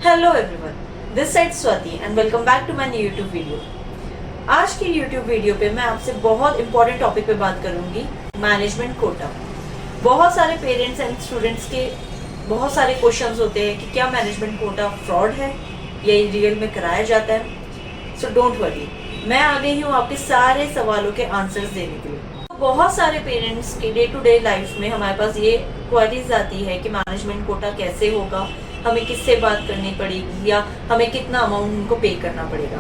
Hello everyone, this side Swati and welcome back to my new YouTube video. आज की YouTube video पे मैं आपसे बहुत इंपॉर्टेंट टॉपिक पे बात करूंगी, मैनेजमेंट कोटा। बहुत सारे पेरेंट्स एंड स्टूडेंट्स के बहुत सारे क्वेश्चंस होते हैं कि क्या मैनेजमेंट कोटा फ्रॉड है या ये रियल में कराया जाता है। सो डोंट वरी, मैं आ गई हूँ आपके सारे सवालों के आंसर्स देने के लिए। बहुत सारे पेरेंट्स के डे टू डे लाइफ में हमारे पास ये क्वेरीज आती है कि मैनेजमेंट कोटा कैसे होगा, हमें किससे बात करनी पड़ेगी या हमें कितना अमाउंट उनको पे करना पड़ेगा।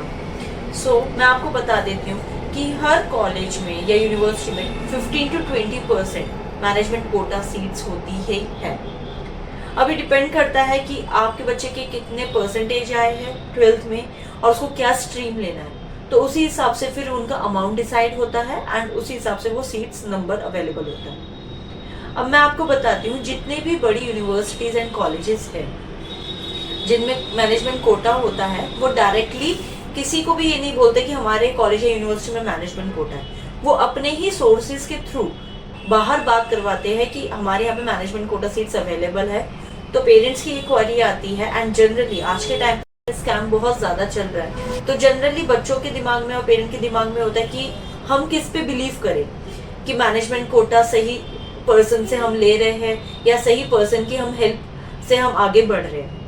मैं आपको बता देती हूँ कि हर कॉलेज में या यूनिवर्सिटी में 15 to 20% मैनेजमेंट कोटा सीट्स होती ही है। अभी डिपेंड करता है कि आपके बच्चे के कितने परसेंटेज आए हैं 12th में और उसको क्या स्ट्रीम लेना है, तो उसी हिसाब से फिर उनका अमाउंट डिसाइड होता है एंड उसी हिसाब से वो सीट्स नंबर अवेलेबल होता है। अब मैं आपको बताती हूँ, जितने भी बड़ी यूनिवर्सिटीज एंड कॉलेजेस हैं जिनमें मैनेजमेंट कोटा होता है, वो डायरेक्टली किसी को भी ये नहीं बोलते कि हमारे कॉलेज या यूनिवर्सिटी में मैनेजमेंट कोटा है। वो अपने ही सोर्सेज के थ्रू बाहर बात करवाते हैं कि हमारे यहाँ पे मैनेजमेंट कोटा सीट्स अवेलेबल है। तो पेरेंट्स की ये क्वेरी आती है एंड जनरली आज के टाइम पे स्कैम बहुत ज्यादा चल रहा है, तो जनरली बच्चों के दिमाग में और पेरेंट के दिमाग में होता है कि हम किस पे बिलीव करें कि मैनेजमेंट कोटा सही पर्सन से हम ले रहे हैं या सही पर्सन की हम हेल्प से हम आगे बढ़ रहे हैं।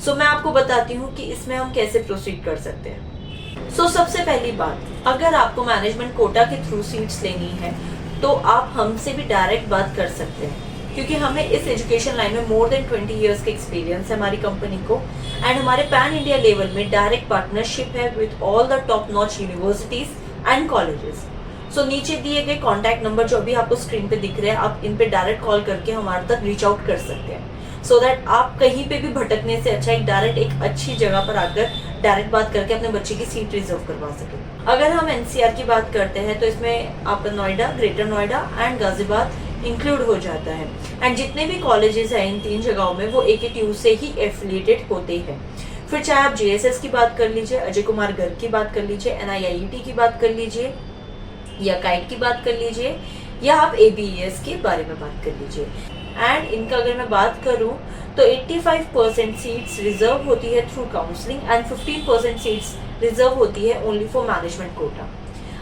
मैं आपको बताती हूँ कि इसमें हम कैसे प्रोसीड कर सकते हैं। सबसे पहली बात, अगर आपको मैनेजमेंट कोटा के थ्रू सीट्स लेनी है तो आप हमसे भी डायरेक्ट बात कर सकते हैं, क्योंकि हमें इस एजुकेशन लाइन में मोर देन 20 इयर्स का एक्सपीरियंस है हमारी कंपनी को एंड हमारे पैन इंडिया लेवल में डायरेक्ट पार्टनरशिप है with all the top notch universities and colleges. नीचे दिए गए कॉन्टैक्ट नंबर जो अभी आपको स्क्रीन पे दिख रहे हैं, आप इन पे डायरेक्ट कॉल करके हमारे तक रीच आउट कर सकते हैं, सो दैट आप कहीं पे भी भटकने से अच्छा एक अच्छी जगह पर आकर डायरेक्ट बात करके अपने बच्चे की सीट रिजर्व करवा सके। अगर हम एनसीआर की बात करते हैं तो इसमें आपका Noida, greater Noida and Ghaziabad include हो जाता है एंड जितने भी कॉलेजेस हैं इन 3 जगहों में वो AKTU से ही एफिलिएटेड होते हैं। फिर चाहे आप JSS की बात कर लीजिए, अजय कुमार गर्ग की बात कर लीजिए, NIIT की बात कर लीजिए या काइट की बात कर लीजिए या आप ABES के बारे में बात कर लीजिए। एंड इनका अगर मैं बात करूं तो 85% सीट्स रिजर्व होती है through counselling and 15% seats reserve होती है ओनली फॉर मैनेजमेंट कोटा।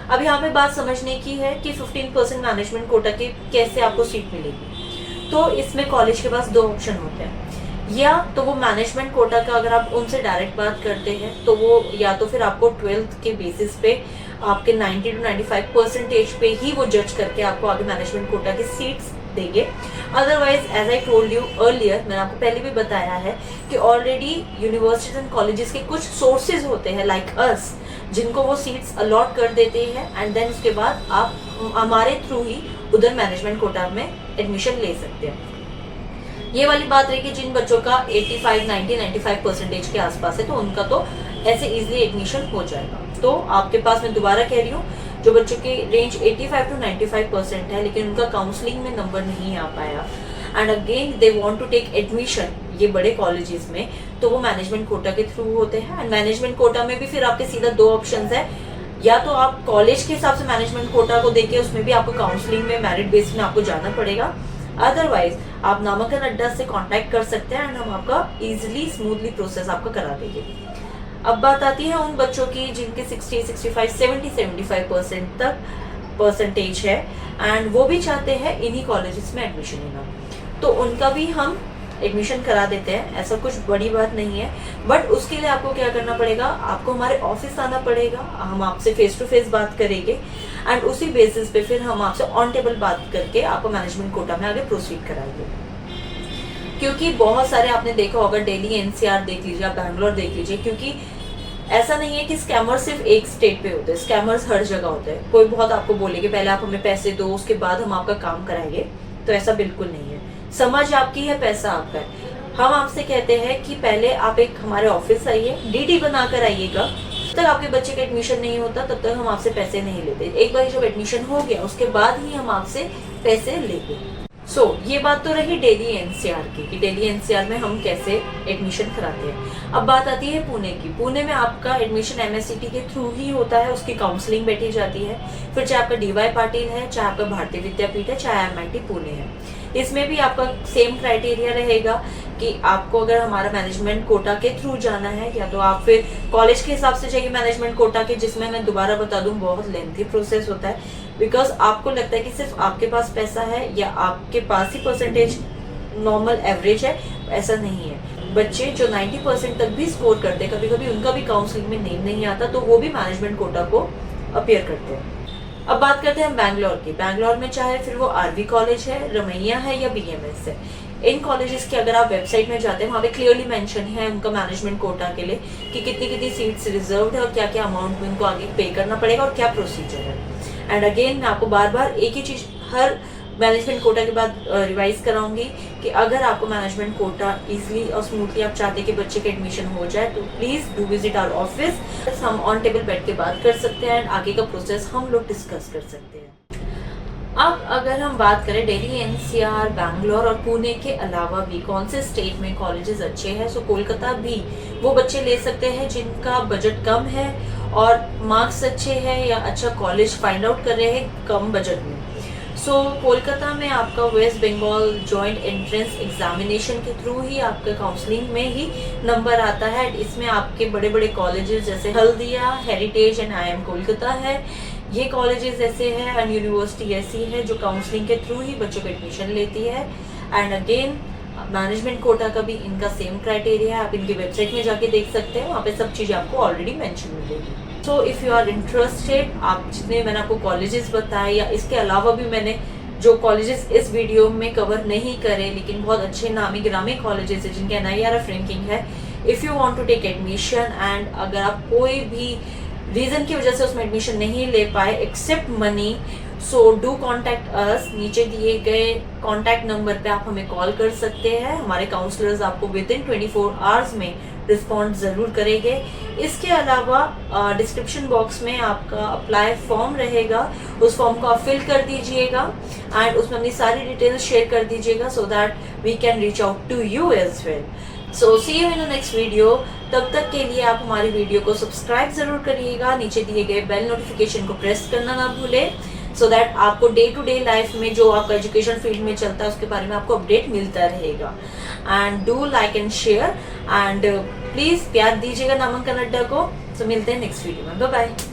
अब यहाँ पे बात समझने की है कि 15% मैनेजमेंट कोटा के कैसे आपको सीट मिलेगी। तो इसमें कॉलेज के पास 2 ऑप्शन होते हैं, या तो वो मैनेजमेंट कोटा का अगर आप उनसे डायरेक्ट बात करते हैं तो वो या तो फिर आपको 12th के बेसिस पे आपके 90 to 95% पे ही वो जज करके आपको आगे मैनेजमेंट कोटा की सीट्स देंगे। Otherwise as I told you earlier, मैंने आपको पहले भी बताया है कि ऑलरेडी यूनिवर्सिटीज एंड कॉलेजेस के कुछ सोर्सेज होते हैं लाइक अस, जिनको वो सीट्स अलॉट कर देते हैं एंड देन उसके बाद आप हमारे थ्रू ही उधर मैनेजमेंट कोटा में एडमिशन ले सकते हैं। ये वाली बात रही कि जिन बच्चों का 85, 90, 95% के आसपास है तो उनका तो ऐसे इजीली एडमिशन हो जाएगा। तो आपके पास, मैं दोबारा कह रही हूँ, जो बच्चों की रेंज 85 to 95% है लेकिन उनका काउंसलिंग में नंबर नहीं आ पाया and again they want to take admission ये बड़े कॉलेजेस में, तो वो मैनेजमेंट कोटा के थ्रू होते हैं। एंड मैनेजमेंट कोटा में भी फिर आपके सीधा 2 ऑप्शंस है, या तो आप कॉलेज के हिसाब से मैनेजमेंट कोटा को देके उसमें भी आपको काउंसलिंग में मेरिट बेस में आपको जाना पड़ेगा, अदरवाइज आप नामांकन अड्डा से कांटेक्ट कर सकते हैं एंड हम आपका इजीली स्मूथली प्रोसेस आपका करा देंगे। अब बात आती है उन बच्चों की जिनके 60, 65, 70, 75% तक परसेंटेज है एंड वो भी चाहते हैं इन्हीं कॉलेजेस में एडमिशन लेना, तो उनका भी हम एडमिशन करा देते हैं। ऐसा कुछ बड़ी बात नहीं है, बट उसके लिए आपको क्या करना पड़ेगा, आपको हमारे ऑफिस आना पड़ेगा, हम आपसे फेस टू फेस बात करेंगे एंड उसी बेसिस पे फिर हम आपसे ऑन टेबल बात करके आपको मैनेजमेंट कोटा में आगे प्रोसीड कराएंगे। क्योंकि बहुत सारे आपने देखा होगा, दिल्ली NCR देख लीजिए, आप बैंगलोर देख लीजिए, क्योंकि ऐसा नहीं है कि स्कैमर्स सिर्फ एक स्टेट पे होते हैं, स्कैमर्स हर जगह होते हैं। कोई बहुत आपको बोले कि पहले आप हमें पैसे दो उसके बाद हम आपका काम कराएंगे, तो ऐसा बिल्कुल नहीं है। समझ आपकी है, पैसा आपका है। हम आपसे कहते हैं कि पहले आप एक हमारे ऑफिस आइए, DD बनाकर आइएगा। जब तक आपके बच्चे का एडमिशन नहीं होता तब तक हम आपसे पैसे नहीं लेते। एक बार जब एडमिशन हो गया उसके बाद ही हम आपसे पैसे लेंगे। ये बात तो रही दिल्ली NCR की कि दिल्ली NCR में हम कैसे एडमिशन कराते हैं। अब बात आती है पुणे की। पुणे में आपका एडमिशन MSCT के थ्रू ही होता है, उसकी काउंसलिंग बैठी जाती है। फिर चाहे आपका DY पाटिल है, चाहे आपका भारतीय विद्यापीठ है, चाहे MIT पुणे है, इसमें भी आपका सेम क्राइटेरिया रहेगा कि आपको अगर हमारा मैनेजमेंट कोटा के थ्रू जाना है या तो आप फिर कॉलेज के हिसाब से जाइए मैनेजमेंट कोटा के, जिसमें मैं दोबारा बता दूं बहुत लेंथी प्रोसेस होता है, बिकॉज आपको लगता है कि सिर्फ आपके पास पैसा है या आपके पास ही परसेंटेज नॉर्मल एवरेज है, ऐसा नहीं है। बच्चे जो 90% तक भी स्कोर करते हैं, कभी कभी उनका भी काउंसलिंग में नेम नहीं आता, तो वो भी मैनेजमेंट कोटा को अपीयर करते हैं। अब बात करते हैं बैंगलोर की। बैंगलोर में चाहे फिर वो आरवी कॉलेज है, रमैया है या बीएमएस है, इन कॉलेजेस की अगर आप वेबसाइट में जाते हैं वहाँ पे क्लियरली मेंशन है उनका मैनेजमेंट कोटा के लिए कि कितनी कितनी सीट्स रिजर्व्ड है और क्या क्या अमाउंट में उनको आगे पे करना पड़ेगा और क्या प्रोसीजर है। एंड अगेन मैं आपको बार बार एक ही चीज हर मैनेजमेंट कोटा के बाद रिवाइज कराऊंगी कि अगर आपको मैनेजमेंट कोटा इजीली और स्मूथली आप चाहते हैं कि बच्चे के एडमिशन हो जाए, तो please do visit our office. हम ऑन टेबल बैठ के बात कर सकते हैं एंड आगे का प्रोसेस हम लोग डिस्कस कर सकते हैं। अब अगर हम बात करें दिल्ली, एनसीआर, बैंगलोर और पुणे के अलावा भी कौन से स्टेट में कॉलेजेस अच्छे हैं, सो कोलकाता भी वो बच्चे ले सकते हैं जिनका बजट कम है और मार्क्स अच्छे हैं या अच्छा कॉलेज फाइंड आउट कर रहे हैं कम बजट में। सो कोलकाता में आपका West Bengal joint entrance examination के थ्रू ही आपका काउंसलिंग में ही नंबर आता है। इसमें आपके बड़े बड़े कॉलेजेस जैसे Haldia, heritage and IIM Kolkata है। ये कॉलेजेस ऐसे हैं एंड यूनिवर्सिटी ऐसी है जो काउंसलिंग के थ्रू ही बच्चों को एडमिशन लेती है। एंड अगेन मैनेजमेंट कोटा का भी इनका सेम क्राइटेरिया है, आप इनकी वेबसाइट में जाके देख सकते हैं, वहाँ पे सब चीज़ें आपको ऑलरेडी मेंशन मिलेगी। So if you are interested, आप जितने मैंने आपको कॉलेजेस बताए या इसके अलावा भी मैंने जो कॉलेजेस इस वीडियो में कवर नहीं करे लेकिन बहुत अच्छे नामी गिरामी कॉलेजेस है जिनके NIRF रैंकिंग है, if you want to take admission and अगर आप कोई भी रीज़न की वजह से उसमें एडमिशन नहीं ले पाए except money, so do contact us. नीचे दिए गए कॉन्टैक्ट नंबर पे आप हमें कॉल कर सकते हैं, हमारे काउंसलर्स आपको विद इन 24 आवर्स में रिस्पॉन्ड ज़रूर करेंगे। इसके अलावा डिस्क्रिप्शन बॉक्स में आपका अप्लाई फॉर्म रहेगा, उस फॉर्म को आप फिल कर दीजिएगा एंड उसमें अपनी सारी डिटेल्स शेयर कर दीजिएगा so that we can reach out to you as well. So see you in the next video. तब तक के लिए आप हमारी वीडियो को सब्सक्राइब जरूर करिएगा, नीचे दिए गए बेल नोटिफिकेशन को प्रेस करना ना भूलें सो दैट आपको डे टू डे लाइफ में जो आपका एजुकेशन फील्ड में चलता है उसके बारे में आपको अपडेट मिलता रहेगा। And do like and share and please प्यार दीजिएगा नामांकन अड्डा को। सो मिलते हैं नेक्स्ट वीडियो में, बाय बाय।